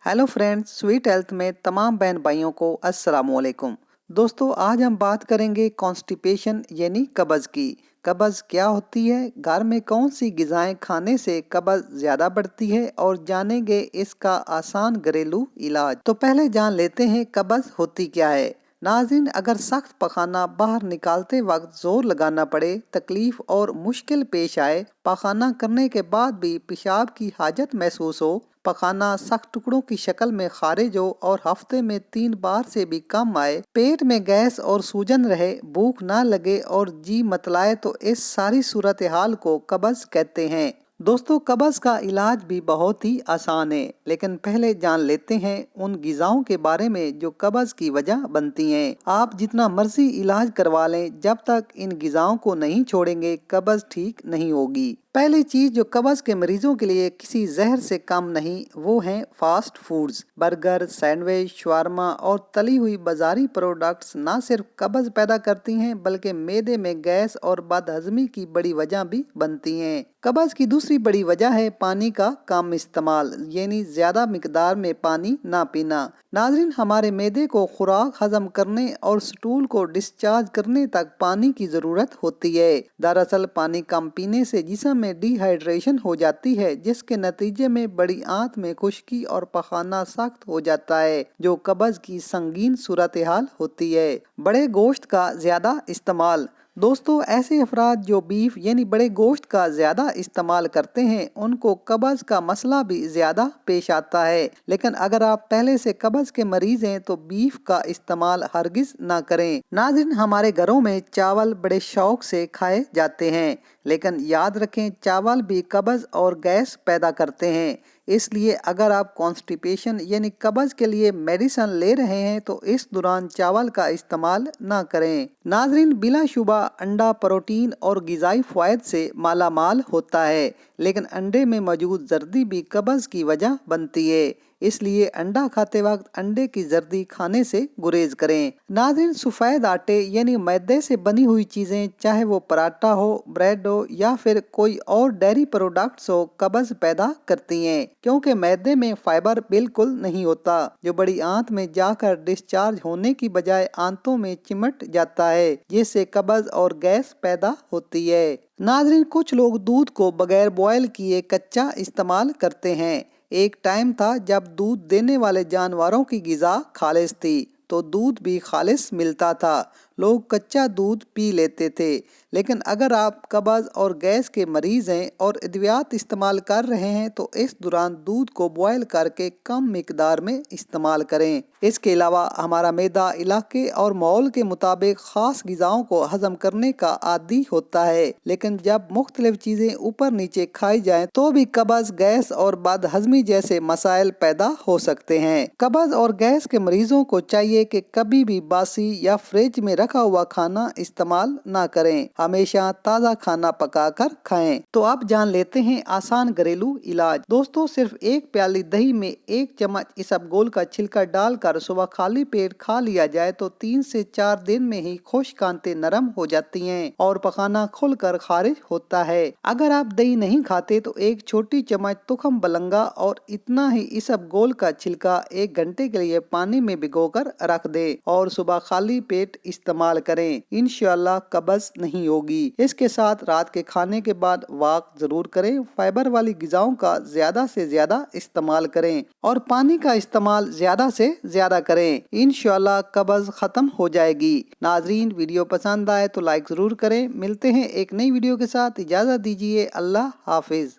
Hello friends, sweet health में तमाम बहन भाइयों को अस्सलाम वालेकुम। दोस्तों, आज हम बात करेंगे कॉन्स्टिपेशन यानी कब्ज़ की। कब्ज़ क्या होती है, घर में कौन सी ग़िज़ाएं खाने से कब्ज़ ज़्यादा बढ़ती है और जानेंगे इसका आसान घरेलू इलाज। तो पहले जान लेते हैं कब्ज़ होती क्या है। नाज़रीन, अगर सख्त पखाना बाहर निकालते वक्त जोर लगाना पड़े, तकलीफ और मुश्किल पेश आए, पखाना करने के बाद भी पेशाब की हाजत महसूस हो, पखाना सख्त टुकड़ों की शक्ल में खारिज हो और हफ्ते में 3 बार से भी कम आए, पेट में गैस और सूजन रहे, भूख ना लगे और जी मतलाए, तो इस सारी सूरत हाल को कब्ज़ कहते हैं। दोस्तों, कब्ज़ का इलाज भी बहुत ही आसान है, लेकिन पहले जान लेते हैं उन ग़िज़ाओं के बारे में जो कब्ज़ की वजह बनती हैं। आप जितना मर्जी इलाज करवा लें, जब तक इन ग़िज़ाओं को नहीं छोड़ेंगे, कब्ज़ ठीक नहीं होगी। पहली चीज जो कब्ज़ के मरीजों के लिए किसी जहर से कम नहीं, वो हैं fast foods. Burger, sandwich, shawarma और तली हुई बाजारी प्रोडक्ट्स ना सिर्फ कब्ज़ पैदा करती हैं, बल्कि मैदे में गैस और बदहजमी की बड़ी वजह भी बनती हैं। कब्ज़ की दूसरी बड़ी वजह है पानी का कम इस्तेमाल, यानी ज्यादा मिकदार में पानी ना पीना। नाज़रीन, हमारे मैदे को खुराक हजम करने और स्टूल को डिस्चार्ज करने तक पानी की जरूरत होती है। दरअसल पानी कम पीने से जिस्म में डिहाइड्रेशन हो जाती है, जिसके नतीजे में बड़ी आंत में खुश्की और पखाना सख्त हो जाता है, जो कब्ज़ की संगीन सूरत हाल होती है। बड़े गोश्त का ज्यादा इस्तेमाल। दोस्तों, ऐसे अफराद जो बीफ यानी बड़े गोश्त का ज्यादा इस्तेमाल करते हैं, उनको कब्ज़ का मसला भी ज्यादा पेश आता है। लेकिन अगर आप पहले से कब्ज़ के मरीज हैं तो बीफ का इस्तेमाल हरगिज ना करें। नाज़रीन, हमारे घरों में चावल बड़े शौक से खाए जाते हैं, लेकिन याद रखें चावल भी कब्ज़ और गैस पैदा करते हैं। इसलिए अगर आप कॉन्स्टिपेशन यानी कब्ज़ के लिए मेडिसिन ले रहे हैं तो इस दौरान चावल का इस्तेमाल ना करें। नाज़रीन, बिलाशुबा अंडा प्रोटीन और ग़िज़ाई फ़वाइद से माला माल होता है, लेकिन अंडे में मौजूद जर्दी भी कब्ज़ की वजह बनती है। इसलिए अंडा खाते वक्त अंडे की जर्दी खाने से गुरेज करें। नाज़रीन, सफ़ेद आटे यानी मैदे से बनी हुई चीज़ें, चाहे वो पराठा हो, ब्रेड हो या फिर कोई और डेयरी प्रोडक्ट्स हो, कब्ज़ पैदा करती हैं, क्योंकि मैदे में फाइबर बिल्कुल नहीं होता, जो बड़ी आंत में जाकर डिस्चार्ज होने की बजाय आंतों में चिमट जाता है, जिससे कब्ज़ और गैस पैदा होती है। नाज़रीन, कुछ लोग दूध को बगैर बॉयल किए कच्चा इस्तेमाल करते हैं। एक टाइम था जब दूध देने वाले जानवरों की ग़िज़ा खालिस थी, तो दूध भी खालिस मिलता था, लोग कच्चा दूध पी लेते थे। लेकिन अगर आप कब्ज़ और गैस के मरीज हैं और अद्वियात इस्तेमाल कर रहे हैं तो इस दौरान दूध को बॉयल करके कम मिकदार में इस्तेमाल करें। इसके अलावा हमारा मैदा इलाके और माहौल के मुताबिक खास ग़िज़ाओं को हजम करने का आदी होता है, लेकिन जब मुख्तलिफ चीज़ें ऊपर नीचे खाई जाएं तो भी कब्ज़, गैस और बदहजमी जैसे मसाइल पैदा हो सकते हैं। कब्ज़ और गैस के मरीजों को चाहिए कि कभी भी बासी या फ्रिज में रखा हुआ खाना इस्तेमाल ना करें, हमेशा ताज़ा खाना पकाकर खाएं। तो अब जान लेते हैं आसान घरेलू इलाज। दोस्तों, सिर्फ एक प्याली दही में 1 चम्मच इसबगोल का छिलका डालकर सुबह खाली पेट खा लिया जाए तो 3 से 4 दिन में ही खुश्क आंतें नरम हो जाती हैं और पखाना खुलकर खारिज होता है। अगर आप दही नहीं खाते तो 1 छोटी चम्मच तुखम बलंगा और इतना ही इसबगोल का छिलका 1 घंटे के लिए पानी में भिगोकर रख दे और सुबह खाली पेट इस्तेमाल करें। इंशाअल्लाह कब्ज़ नहीं होगी। इसके साथ रात के खाने के बाद वॉक जरूर करें, फाइबर वाली ग़िज़ाओं का ज्यादा से ज्यादा इस्तेमाल करें और पानी का इस्तेमाल ज्यादा से ज्यादा करें। इंशाअल्लाह कब्ज़ खत्म हो जाएगी। नाज़रीन, वीडियो पसंद आए तो लाइक जरूर करें। मिलते हैं एक नई वीडियो के साथ, इजाज़त दीजिए। अल्लाह हाफिज।